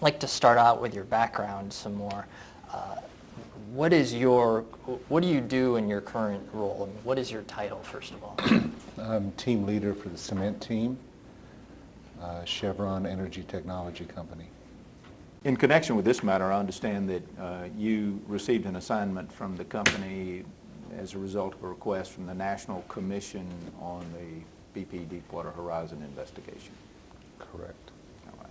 I'd like to start out with your background some more. What do you do in your current role? I mean, what is your title, first of all? I'm team leader for the cement team, Chevron Energy Technology Company. In connection with this matter, I understand that you received an assignment from the company as a result of a request from the National Commission on the BP Deepwater Horizon investigation. Correct. All right.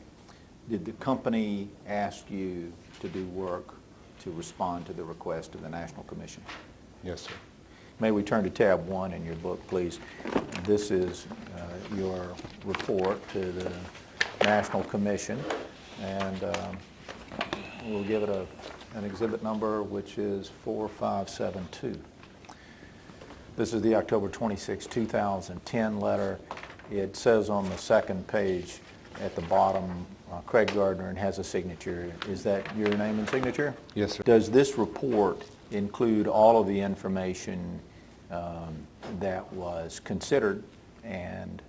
Did the company ask you to do work to respond to the request of the National Commission? Yes, sir. May we turn to tab 1 in your book, please? This is your report to the National Commission, and we'll give it an exhibit number, which is 4572. This is the October 26, 2010 letter. It says on the second page at the bottom, Craig Gardner, and has a signature. Is that your name and signature? Yes, sir. Does this report include all of the information that was considered and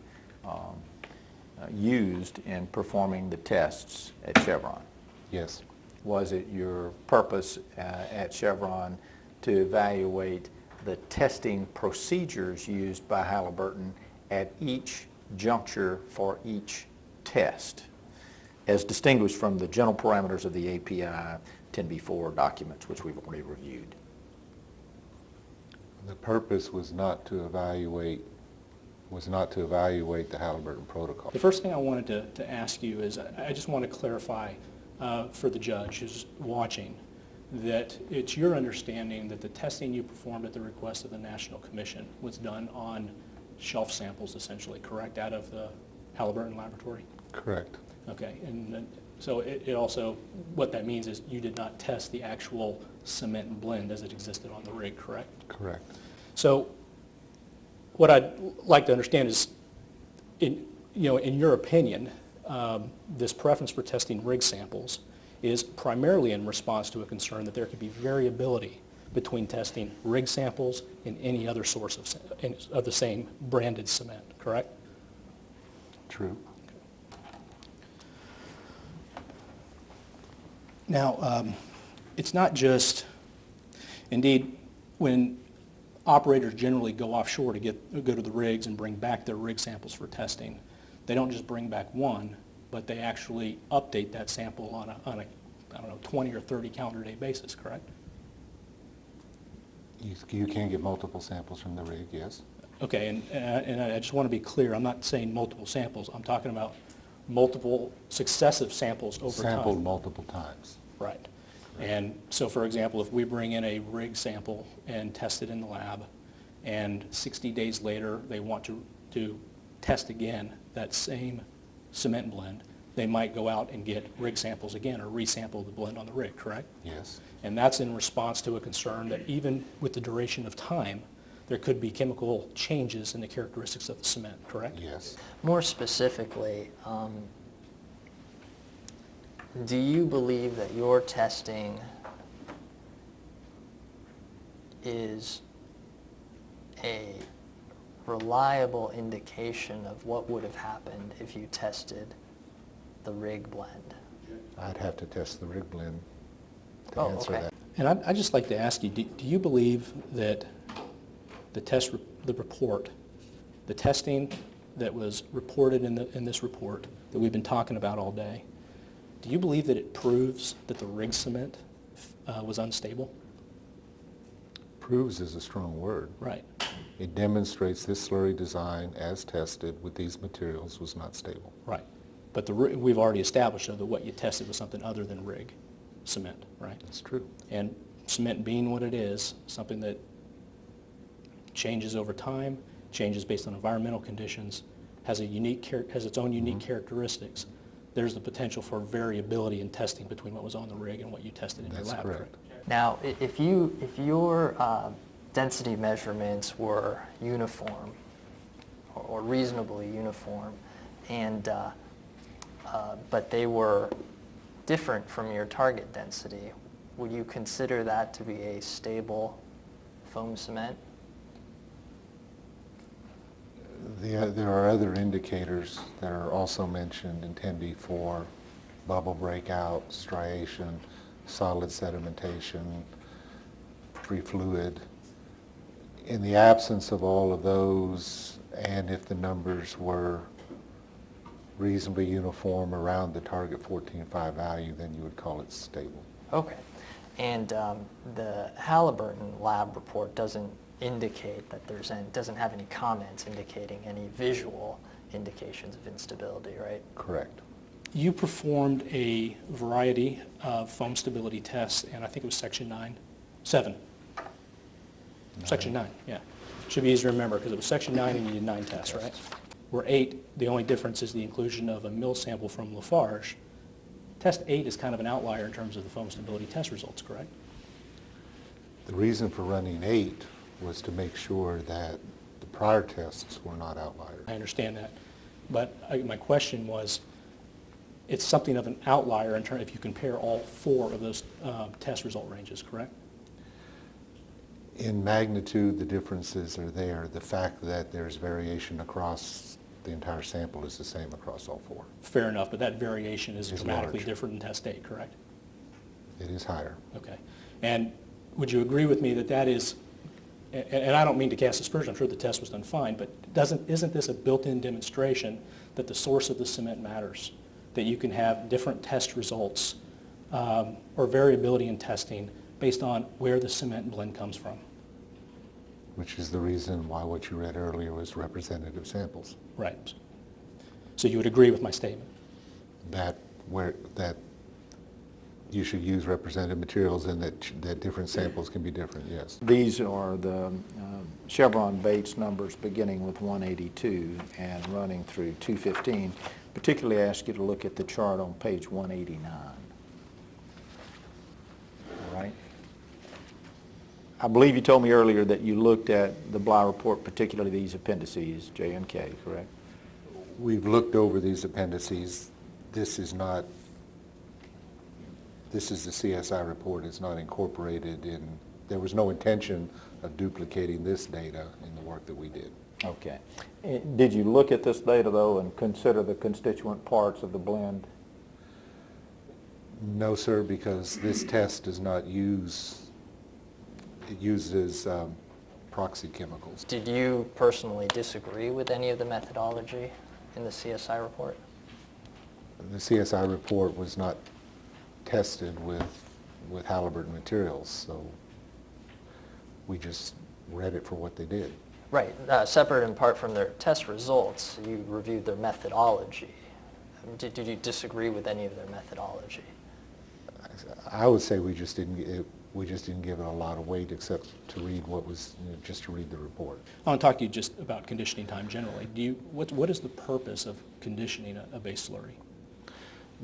used in performing the tests at Chevron? Yes. Was it your purpose at Chevron to evaluate the testing procedures used by Halliburton at each juncture for each test, as distinguished from the general parameters of the API 10b-4 documents, which we've already reviewed? The purpose was not to evaluate the Halliburton protocol. The first thing I wanted to ask you is, I just want to clarify for the judge who's watching that it's your understanding that the testing you performed at the request of the National Commission was done on shelf samples, essentially, correct, out of the Halliburton laboratory? Correct. Okay, and so it also, what that means is you did not test the actual cement and blend as it existed on the rig, correct? Correct. So what I'd like to understand is, in your opinion, this preference for testing rig samples is primarily in response to a concern that there could be variability between testing rig samples and any other source of the same branded cement, correct? True. Now, it's not just, indeed, when operators generally go offshore to go to the rigs and bring back their rig samples for testing, they don't just bring back one, but they actually update that sample on a I don't know, 20 or 30 calendar day basis, correct? You can get multiple samples from the rig, yes. Okay, and I just want to be clear, I'm not saying multiple samples, I'm talking about multiple successive samples over time. Sampled multiple times. Right. And so, for example, if we bring in a rig sample and test it in the lab, and 60 days later they want to test again that same cement blend, they might go out and get rig samples again or resample the blend on the rig, correct? Yes. And that's in response to a concern that even with the duration of time, there could be chemical changes in the characteristics of the cement, correct? Yes. More specifically, do you believe that your testing is a reliable indication of what would have happened if you tested the rig blend? I'd have to test the rig blend to Oh, answer okay. that. And I'd just like to ask you, do you believe that the report, the testing that was reported in this report that we've been talking about all day, do you believe that it proves that the rig cement was unstable? Proves is a strong word. Right. It demonstrates this slurry design as tested with these materials was not stable. Right. But we've already established, though, that what you tested was something other than rig cement, right? That's true. And cement being what it is, something that changes over time, changes based on environmental conditions, has its own unique characteristics. There's the potential for variability in testing between what was on the rig and what you tested in your lab. Correct. Now, if your density measurements were uniform or reasonably uniform, and but they were different from your target density, would you consider that to be a stable foam cement? There are other indicators that are also mentioned in 10b-4, bubble breakout, striation, solid sedimentation, free fluid. In the absence of all of those, and if the numbers were reasonably uniform around the target 14.5 value, then you would call it stable. Okay. And the Halliburton lab report doesn't indicate that doesn't have any comments indicating any visual indications of instability, right? Correct. You performed a variety of foam stability tests, and I think it was section 9, yeah. Should be easy to remember because it was section 9 and you did 9 tests, right? Where 8, the only difference is the inclusion of a mill sample from Lafarge. Test 8 is kind of an outlier in terms of the foam stability test results, correct? The reason for running 8 was to make sure that the prior tests were not outliers. I understand that. But my question was, it's something of an outlier in terms if you compare all 4 of those test result ranges, correct? In magnitude, the differences are there. The fact that there's variation across the entire sample is the same across all 4. Fair enough, but that variation is dramatically large. different in test 8, correct? It is higher. Okay. And would you agree with me that that is, and I don't mean to cast aspersion, I'm sure the test was done fine, but isn't this a built-in demonstration that the source of the cement matters? That you can have different test results or variability in testing based on where the cement blend comes from? Which is the reason why what you read earlier was representative samples. Right. So you would agree with my statement? That you should use representative materials and that different samples can be different, yes. These are the Chevron Bates numbers beginning with 182 and running through 215. Particularly ask you to look at the chart on page 189. All right. I believe you told me earlier that you looked at the Bly report, particularly these appendices, J and K, correct? We've looked over these appendices. This is the CSI report. It's not incorporated in, there was no intention of duplicating this data in the work that we did. Okay. Did you look at this data, though, and consider the constituent parts of the blend? No, sir, because this test does not use, it uses proxy chemicals. Did you personally disagree with any of the methodology in the CSI report? The CSI report was not tested with Halliburton materials, so we just read it for what they did. Right. Separate and apart from their test results, you reviewed their methodology. Did you disagree with any of their methodology? I would say we just didn't give it a lot of weight, except to read what was, just to read the report. I want to talk to you just about conditioning time generally. What is the purpose of conditioning a base slurry?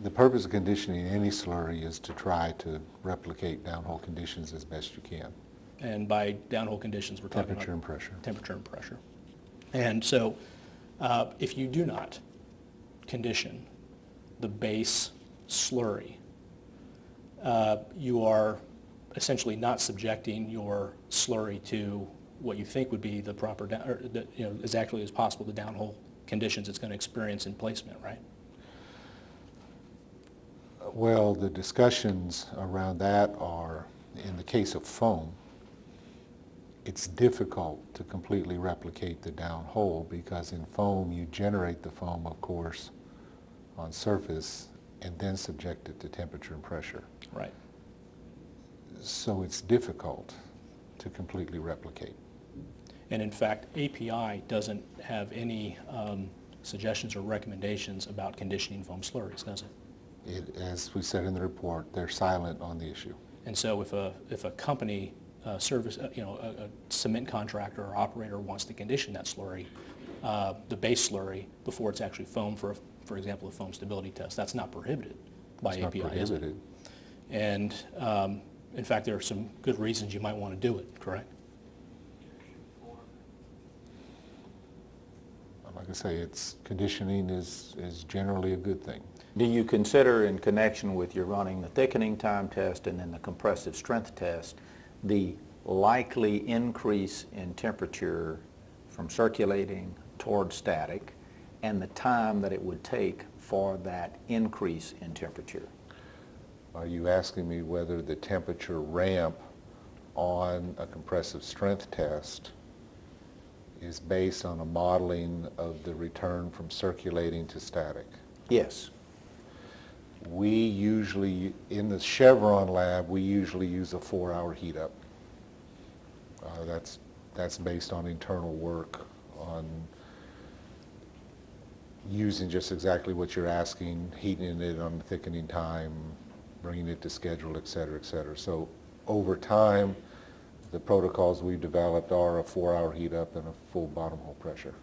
The purpose of conditioning any slurry is to try to replicate downhole conditions as best you can. And by downhole conditions, we're talking Temperature about and pressure. Temperature and pressure. And so if you do not condition the base slurry, you are essentially not subjecting your slurry to what you think would be the proper, as accurately as possible, the downhole conditions it's going to experience in placement, right? Well, the discussions around that are, in the case of foam, it's difficult to completely replicate the downhole because in foam you generate the foam, of course, on surface and then subject it to temperature and pressure. Right. So it's difficult to completely replicate. And in fact, API doesn't have any suggestions or recommendations about conditioning foam slurries, does it? As we said in the report, they're silent on the issue. And so if a company a cement contractor or operator wants to condition that slurry, the base slurry, before it's actually foamed for example, a foam stability test, that's not prohibited by API, is it? And in fact, there are some good reasons you might want to do it, correct? Like I say, conditioning is generally a good thing. Do you consider, in connection with your running the thickening time test and then the compressive strength test, the likely increase in temperature from circulating toward static and the time that it would take for that increase in temperature? Are you asking me whether the temperature ramp on a compressive strength test is based on a modeling of the return from circulating to static? Yes. We usually, in the Chevron lab, we usually use a 4-hour heat up. That's based on internal work on using just exactly what you're asking, heating it on thickening time, bringing it to schedule, et cetera, et cetera. So over time, the protocols we've developed are a 4-hour heat up and a full bottom hole pressure.